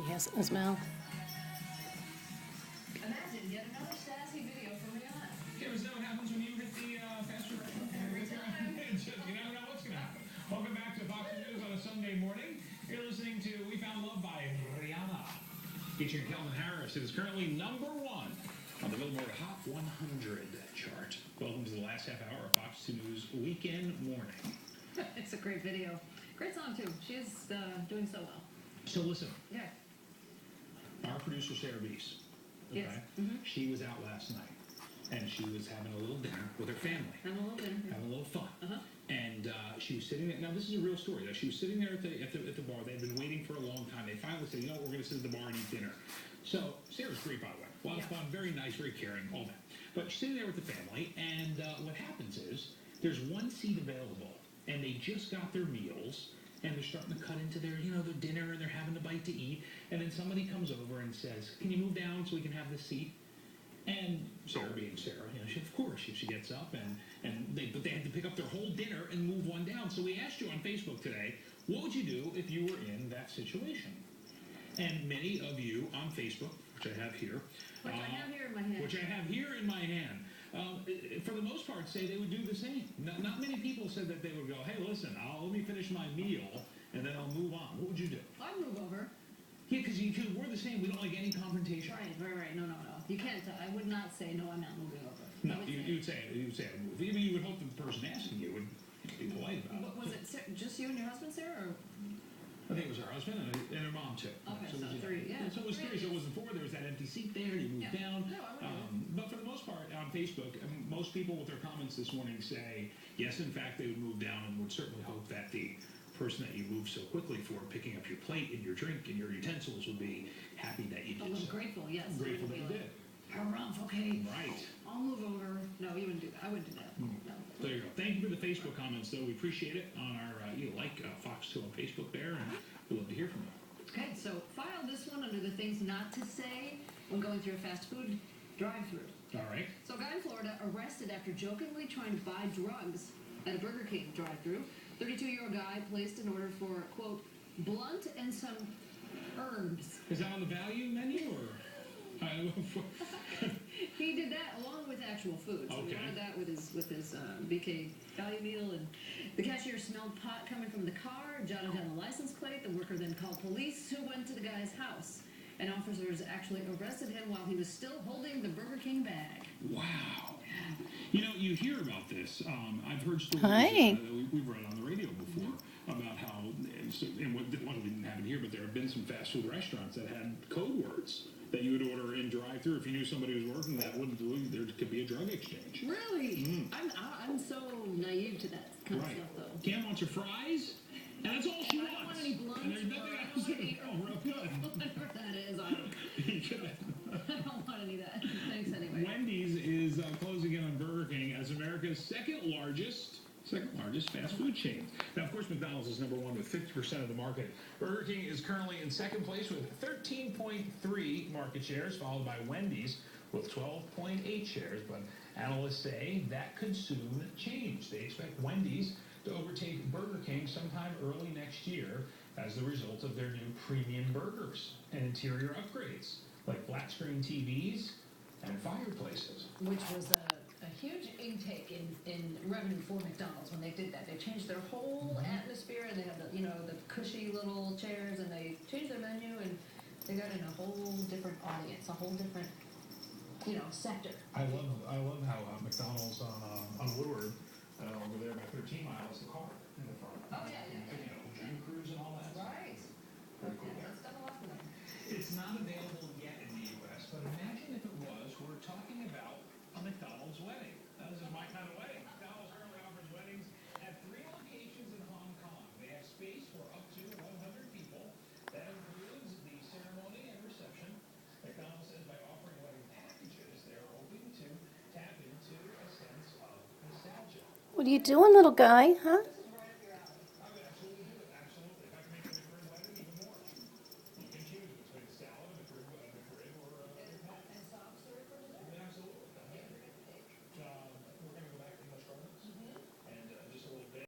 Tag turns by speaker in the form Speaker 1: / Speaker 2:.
Speaker 1: he has in his mouth.
Speaker 2: Imagine yet another sassy video from Rihanna.
Speaker 3: Yeah, isn't that what happens when you hit the fast food restaurant? Every time. You never know what's going to happen. Welcome back to Fox News on a Sunday morning. You're listening to We Found Love by Rihanna, featuring Calvin Harris. It is currently number one on the Billboard Hot 100 chart. Welcome to the last half hour of Fox News Weekend Morning.
Speaker 2: It's a great video. Great song, too. She's doing so well.
Speaker 3: So listen.
Speaker 2: Yeah.
Speaker 3: Our producer, Sarah Beese, okay?
Speaker 2: Yes. Mm-hmm.
Speaker 3: She was out last night, and she was having a little dinner with her family.
Speaker 2: Having a little dinner.
Speaker 3: Having a little fun.
Speaker 2: Uh-huh.
Speaker 3: And she was sitting there. Now, this is a real story. She was sitting there at the bar. They had been waiting for a long time. They finally said, you know what, we're going to sit at the bar and eat dinner. So Sarah's great, by the way. A lot of fun, very nice, very caring, all that. But she's sitting there with the family, and what happens is there's one seat available, and they just got their meals, and they're starting to cut into their, their dinner, and they're having a bite to eat, and then somebody comes over and says, can you move down so we can have this seat? And Sarah being Sarah, she, of course, she gets up, but they had to pick up their whole dinner and move one down. So we asked you on Facebook today, what would you do if you were in that situation? And many of you on Facebook, which I have here,
Speaker 2: Which I have here in my hand.
Speaker 3: Which I have here in my hand, for the most part, say they would do the same. Not many people said that they would go, hey, listen, let me finish my meal, and then I'll move on. What would you do?
Speaker 2: I'd move over.
Speaker 3: Yeah, because we're the same. We don't like any confrontation.
Speaker 2: Right. No. You can't. I would not say, no, I'm not moving over.
Speaker 3: No, you would say I'd move. Even you would hope that the person asking you would be polite about it.
Speaker 2: Was it just you and your husband, Sarah, or?
Speaker 3: I think it was her husband and her mom, too.
Speaker 2: Okay, so
Speaker 3: three.
Speaker 2: Yeah.
Speaker 3: So it was three. So it wasn't four. There was that empty seat there. You moved down.
Speaker 2: No, I wouldn't.
Speaker 3: But for the most part, on Facebook, most people with their comments this morning say, yes, in fact, they would move down and would certainly hope that the person that you moved so quickly for, picking up your plate and your drink and your utensils, would be happy that you did.
Speaker 2: A little grateful, yes.
Speaker 3: Grateful that you did.
Speaker 2: Harumph, okay.
Speaker 3: Right.
Speaker 2: I'll move over. No, you wouldn't do that. I wouldn't do that. No.
Speaker 3: There you go. Thank you for the Facebook comments, though. We appreciate it on our, Fox 2 on Facebook there, and we'd love to hear from you.
Speaker 2: Okay, so file this one under the things not to say when going through a fast food drive-through.
Speaker 3: All right.
Speaker 2: So a guy in Florida arrested after jokingly trying to buy drugs at a Burger King drive-through. 32-year-old guy placed an order for, quote, blunt and some herbs.
Speaker 3: Is that on the value menu, or?
Speaker 2: He did that along with actual food. So he ordered that with his BK value meal, and the cashier smelled pot coming from the car, jotted down the license plate. The worker then called police, who went to the guy's house, and officers actually arrested him while he was still holding the Burger King bag.
Speaker 3: Wow. You hear about this. I've heard stories we've read on the radio before about how, and we didn't have it here, but there have been some fast food restaurants that had code words that you would order in drive-thru. If you knew somebody was working, there could be a drug exchange.
Speaker 2: Really? I'm so naive to that kind of stuff, though.
Speaker 3: Cam wants your fries, and that's all she wants.
Speaker 2: I don't want any blunts.
Speaker 3: And there's nothing else in it. Oh, real good.
Speaker 2: Whatever that is, I don't want any of that. Thanks anyway.
Speaker 3: Wendy's is closing in on Burger King as America's second largest fast food chain. Now, of course, McDonald's is number one with 50% of the market. Burger King is currently in second place with 13.3 market shares, followed by Wendy's with 12.8 shares. But analysts say that could soon change. They expect Wendy's to overtake Burger King sometime early next year as the result of their new premium burgers and interior upgrades, like flat screen TVs and fireplaces.
Speaker 2: Which was a huge intake in revenue for McDonald's when they did that. They changed their whole atmosphere, and they had the cushy little chairs, and they changed their menu, and they got in a whole different audience, a whole different sector.
Speaker 3: I love how McDonald's on Woodward over there by 13 miles, the car in the front.
Speaker 2: Oh yeah.
Speaker 3: Dream Cruise and all that.
Speaker 2: Right.
Speaker 3: Pretty cool.
Speaker 2: That's done a lot for them.
Speaker 3: It's not available yet in the U.S., but imagine if it was. We're talking about a McDonald's wedding. This is my kind of wedding. McDonald's currently offers weddings at 3 locations in Hong Kong. They have space for up to 100 people. That includes the ceremony and reception. McDonald's says by offering wedding packages, they're hoping to tap into a sense of nostalgia.
Speaker 1: What are you doing, little guy, huh?